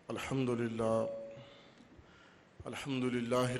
الحمدللہ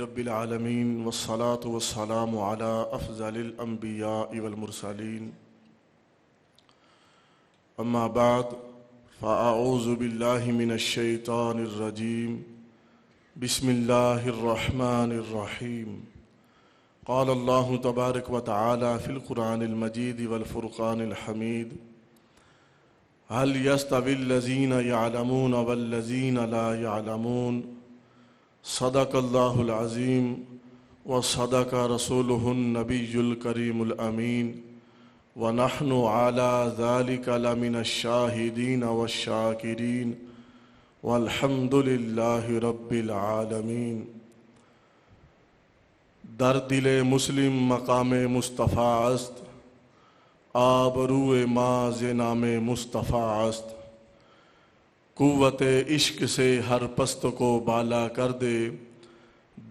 رب العالمین والصلاة والسلام علی افضل الانبیاء والمرسلین اما بعد فاعوذ باللہ من الشیطان الرجیم بسم اللہ الرحمن الرحیم قال اللہ تبارک و تعالی فی القرآن المجید والفرقان الحمید هل يستوي الذين يعلمون والذين لا يعلمون صدق الله العظيم وصدق رسوله النبي الكريم الأمين ونحن على ذلك لمن الشاهدين والشاكرين والحمد لله رب العالمین۔ در دل مسلم مقام مصطفیٰ است، آبرو ماز نام مصطفیٰ است۔ قوت عشق سے ہر پست کو بالا کر دے،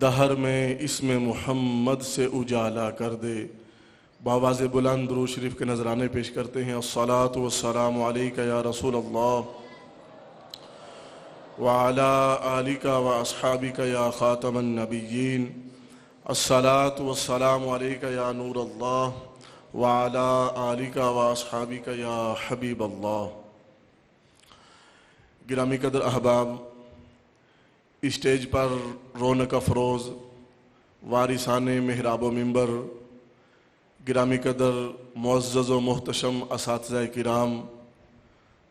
دہر میں اسم محمد سے اجالا کر دے۔ بآواز بلند درود شریف کے نذرانے پیش کرتے ہیں۔ الصلاۃ والسلام علیک یا رسول اللہ وعلی آلک واصحابک یا خاتم النبیین۔ الصلاۃ والسلام علیک یا نور اللہ وعلی آلک واصحابک یا حبیب اللہ۔ گرامی قدر احباب، اسٹیج پر رونق افروز وارثان محراب و منبر، گرامی قدر معزز و محتشم اساتذہ کرام،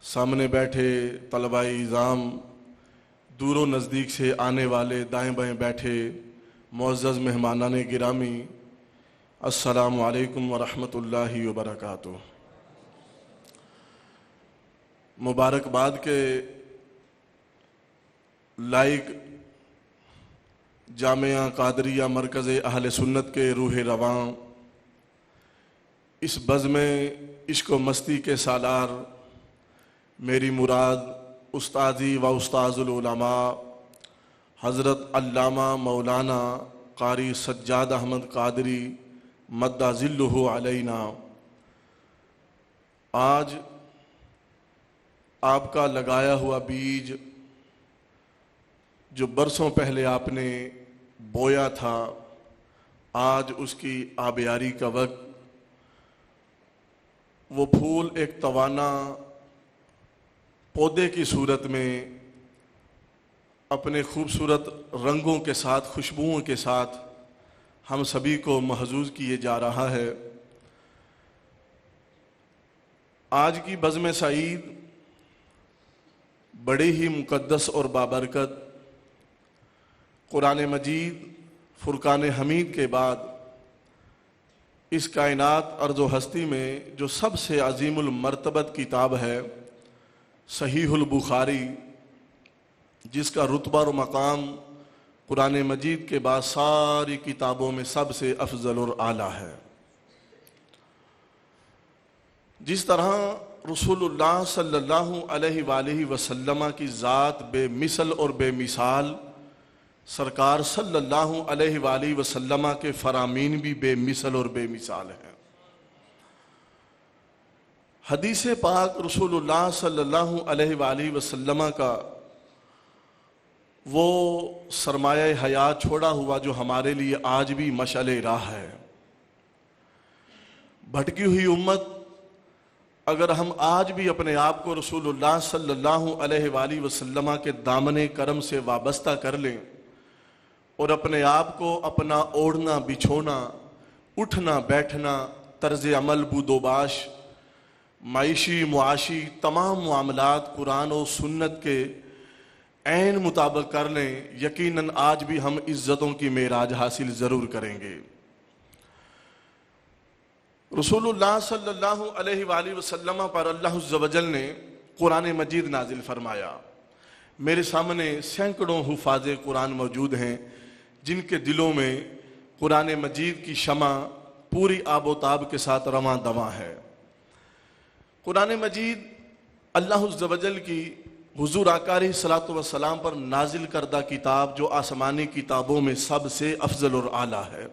سامنے بیٹھے طلباء اعظام، دور و نزدیک سے آنے والے دائیں بائیں بیٹھے معزز مہمانان گرامی، السلام علیکم ورحمۃ اللہ وبرکاتہ۔ مبارکباد کے لائق جامعہ قادریہ مرکز اہل سنت کے روح رواں، اس بزم عشق و مستی کے سالار میری مراد استاذی و استاذ العلماء حضرت علامہ مولانا قاری سجاد احمد قادری مد ظلہ علینا، آج آپ کا لگایا ہوا بیج جو برسوں پہلے آپ نے بویا تھا، آج اس کی آبیاری کا وقت، وہ پھول ایک توانا پودے کی صورت میں اپنے خوبصورت رنگوں کے ساتھ، خوشبوؤں کے ساتھ ہم سبھی کو محظوظ کیے جا رہا ہے۔ آج کی بزم سعید بڑی ہی مقدس اور بابرکت، قرآن مجید فرقان حمید کے بعد اس کائنات ارض و ہستی میں جو سب سے عظیم المرتبت کتاب ہے، صحیح البخاری، جس کا رتبہ اور مقام قرآن مجید کے بعد ساری کتابوں میں سب سے افضل اور اعلیٰ ہے۔ جس طرح رسول اللہ صلی اللہ علیہ وآلہ وسلم کی ذات بے مثل اور بے مثال، سرکار صلی اللہ علیہ وآلہ وسلم کے فرامین بھی بے مثل اور بے مثال ہیں۔ حدیث پاک رسول اللہ صلی اللہ علیہ وآلہ وسلم کا وہ سرمایہ حیات چھوڑا ہوا جو ہمارے لیے آج بھی مشعل راہ ہے۔ بھٹکی ہوئی امت، اگر ہم آج بھی اپنے آپ کو رسول اللہ صلی اللہ علیہ وآلہ وسلم کے دامن کرم سے وابستہ کر لیں اور اپنے آپ کو اپنا اوڑھنا بچھونا، اٹھنا بیٹھنا، طرز عمل بود و باش، معاشی معاشی تمام معاملات قرآن و سنت کے عین مطابق کر لیں، یقیناً آج بھی ہم عزتوں کی معراج حاصل ضرور کریں گے۔ رسول اللہ صلی اللہ علیہ وآلہ وسلم پر اللہ عز و جل نے قرآن مجید نازل فرمایا۔ میرے سامنے سینکڑوں حفاظ قرآن موجود ہیں جن کے دلوں میں قرآن مجید کی شمع پوری آب و تاب کے ساتھ رواں دواں ہے۔ قرآن مجید اللہ عز و جل کی حضور آقا علیہ الصلوۃ والسلام پر نازل کردہ کتاب جو آسمانی کتابوں میں سب سے افضل اور اعلیٰ ہے۔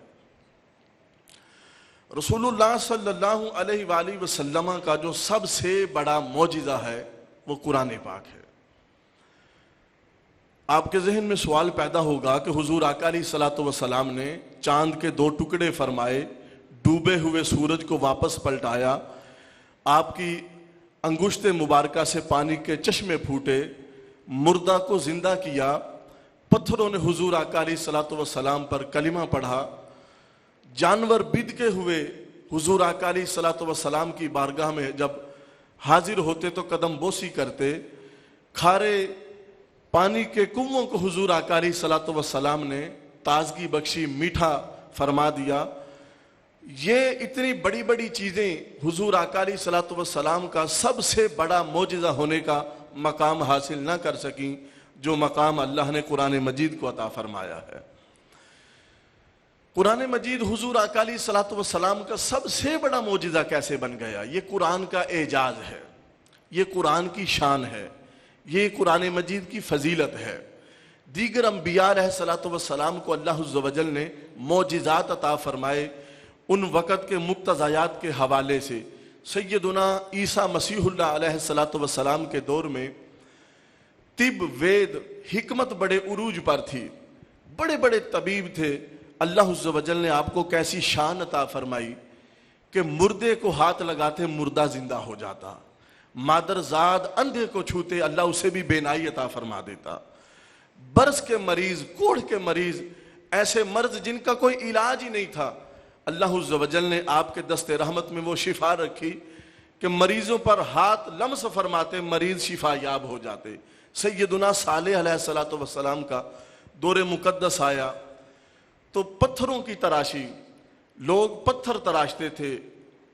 رسول اللہ صلی اللہ علیہ وآلہ وسلم کا جو سب سے بڑا معجزہ ہے وہ قرآن پاک ہے۔ آپ کے ذہن میں سوال پیدا ہوگا کہ حضور آقا علیہ الصلوۃ والسلام نے چاند کے 2 ٹکڑے فرمائے، ڈوبے ہوئے سورج کو واپس پلٹایا، آپ کی انگشت مبارکہ سے پانی کے چشمے پھوٹے، مردہ کو زندہ کیا، پتھروں نے حضور آقا علیہ الصلوۃ والسلام پر کلمہ پڑھا، جانور بد کے ہوئے حضور آقا علیہ الصلوۃ والسلام کی بارگاہ میں جب حاضر ہوتے تو قدم بوسی کرتے، کھارے پانی کے کنووں کو حضور آقا علیہ الصلوۃ والسلام نے تازگی بخشی، میٹھا فرما دیا۔ یہ اتنی بڑی بڑی چیزیں حضور آقا علیہ الصلوۃ والسلام کا سب سے بڑا معجزہ ہونے کا مقام حاصل نہ کر سکیں جو مقام اللہ نے قرآن مجید کو عطا فرمایا ہے۔ قرآن مجید حضور آقا علیہ الصلوۃ والسلام کا سب سے بڑا معجزہ کیسے بن گیا؟ یہ قرآن کا اعجاز ہے، یہ قرآن کی شان ہے، یہ قرآن مجید کی فضیلت ہے۔ دیگر انبیاء علیہ الصلوۃ والسلام کو اللہ عز و جل نے معجزات عطا فرمائے ان وقت کے مقتضیات کے حوالے سے۔ سیدنا عیسیٰ مسیح اللہ علیہ الصلوۃ والسلام کے دور میں طب، وید، حکمت بڑے عروج پر تھی، بڑے بڑے طبیب تھے۔ اللہ عز و جل نے آپ کو کیسی شان عطا فرمائی کہ مردے کو ہاتھ لگاتے مردہ زندہ ہو جاتا، مادر زاد اندھے کو چھوتے اللہ اسے بھی بینائی عطا فرما دیتا، برس کے مریض، کوڑھ کے مریض، ایسے مرض جن کا کوئی علاج ہی نہیں تھا، اللہ عز و جل نے آپ کے دست رحمت میں وہ شفا رکھی کہ مریضوں پر ہاتھ لمس فرماتے مریض شفا یاب ہو جاتے۔ سیدنا صالح علیہ الصلوۃ والسلام کا دور مقدس آیا تو پتھروں کی تراشی، لوگ پتھر تراشتے تھے،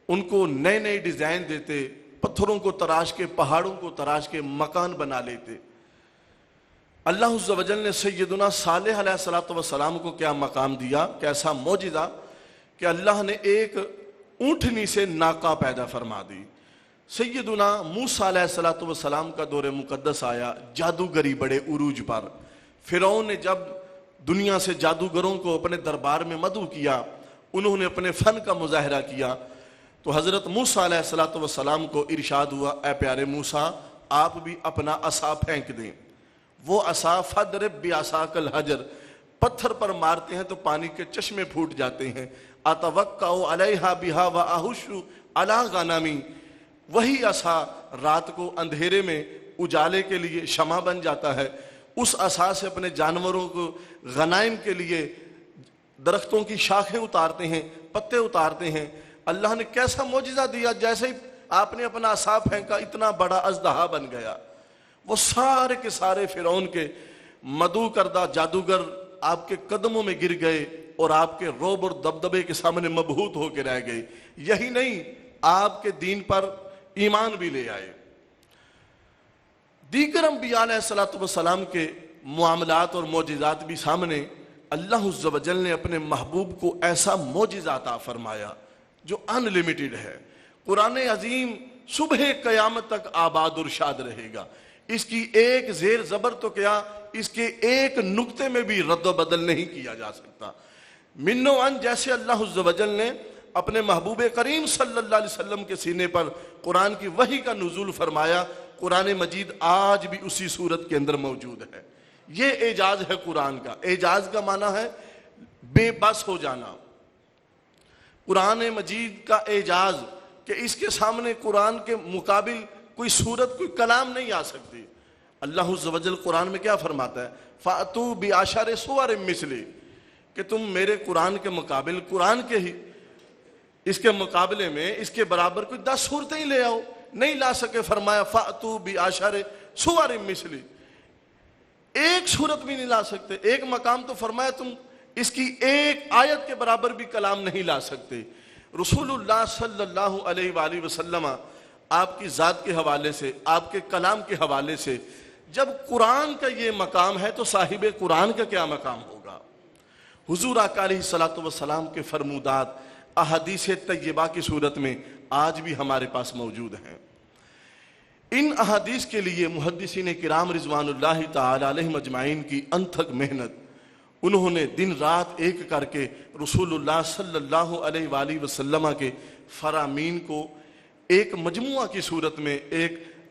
ان کو نئے نئے ڈیزائن دیتے، پتھروں کو تراش کے، پہاڑوں کو تراش کے مکان بنا لیتے۔ اللہ عز و جل نے سیدنا صالح علیہ الصلوۃ والسلام کو کیا مقام دیا، کیسا معجزہ کہ اللہ نے ایک اونٹنی سے ناقہ پیدا فرما دی۔ سیدنا موسیٰ علیہ الصلوۃ والسلام کا دور مقدس آیا، جادوگری بڑے عروج پر۔ فرعون نے جب دنیا سے جادوگروں کو اپنے دربار میں مدعو کیا، انہوں نے اپنے فن کا مظاہرہ کیا، تو حضرت موسیٰ علیہ الصلوۃ والسلام کو ارشاد ہوا، اے پیارے موسیٰ آپ بھی اپنا عصا پھینک دیں۔ وہ عصا فَاضْرِب بِعَصَاكَ الْحَجَرَ، پتھر پر مارتے ہیں تو پانی کے چشمے پھوٹ جاتے ہیں۔ أَتَوَكَّأُ عَلَيْهَا بِهَا وَأَحُشُّ عَلَىٰ غَنَمِي، وہی عصا رات کو اندھیرے میں اجالے کے لیے شمع بن جاتا ہے، اس عصا سے اپنے جانوروں کو غنائم کے لیے درختوں کی شاخیں اتارتے ہیں، پتے اتارتے ہیں۔ اللہ نے کیسا معجزہ دیا، جیسے ہی آپ نے اپنا عصا پھینکا اتنا بڑا اژدہا بن گیا۔ وہ سارے کے سارے فرعون کے مدعو کردہ جادوگر آپ کے قدموں میں گر گئے اور آپ کے رعب اور دبدبے کے سامنے مبہوت ہو کے رہ گئے۔ یہی نہیں، آپ کے دین پر ایمان بھی لے آئے۔ دیگر انبیاء علیہ الصلوۃ والسلام کے معاملات اور معجزات بھی سامنے، اللہ عز و جل نے اپنے محبوب کو ایسا معجزہ عطا فرمایا جو ان لمیٹڈ ہے۔ قرآن عظیم صبح قیامت تک آباد اور شاد رہے گا، اس کی ایک زیر زبر تو کیا، اس کے ایک نقطے میں بھی رد و بدل نہیں کیا جا سکتا۔ من و عن جیسے اللہ عز و جل نے اپنے محبوب کریم صلی اللہ علیہ وسلم کے سینے پر قرآن کی وحی کا نزول فرمایا، قرآن مجید آج بھی اسی صورت کے اندر موجود ہے۔ یہ اعجاز ہے قرآن کا۔ اعجاز کا معنی ہے بے بس ہو جانا۔ قرآن مجید کا اعجاز کہ اس کے سامنے قرآن کے مقابل کوئی صورت، کوئی کلام نہیں آ سکتی۔ اللہ عز و جل قرآن میں کیا فرماتا ہے، فَأْتُوا بِعَشَرِ سُوَرٍ مِثْلِهِ، کہ تم میرے قرآن کے مقابل، قرآن کے ہی اس کے مقابلے میں اس کے برابر کوئی 10 صورتیں ہی لے آؤ۔ نہیں لا سکے، فرمایا فَأْتُوا بِعَشَرِ سُوَرٍ مِثْلِهِ، ایک صورت بھی نہیں لا سکتے۔ ایک مقام تو فرمایا تم اس کی ایک آیت کے برابر بھی کلام نہیں لا سکتے۔ رسول اللہ صلی اللہ علیہ وآلہ وسلم آپ کی ذات کے حوالے سے، آپ کے کلام کے حوالے سے، جب قرآن کا یہ مقام ہے تو صاحب قرآن کا کیا مقام ہوگا۔ حضور آقا علیہ الصلوۃ والسلام کے فرمودات احادیث طیبہ کی صورت میں آج بھی ہمارے پاس موجود ہیں۔ ان احادیث کے لیے محدثین کرام رضوان اللہ تعالی علیہم اجمعین کی انتھک محنت، انہوں نے دن رات ایک کر کے رسول اللہ صلی اللہ علیہ وآلہ وسلم کے فرامین کو ایک مجموعہ کی صورت میں، ایک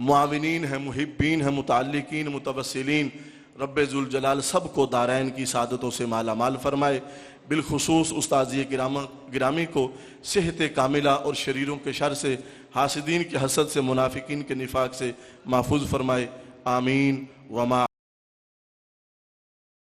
معاونین ہیں، محبین ہیں، متعلقین، متوسلین، رب ذوالجلال سب کو دارین کی سعادتوں سے مالا مال فرمائے۔ بالخصوص استاذی گرامی کو صحت کاملہ اور شریروں کے شر سے، حاسدین کے حسد سے، منافقین کے نفاق سے محفوظ فرمائے۔ آمین۔ وما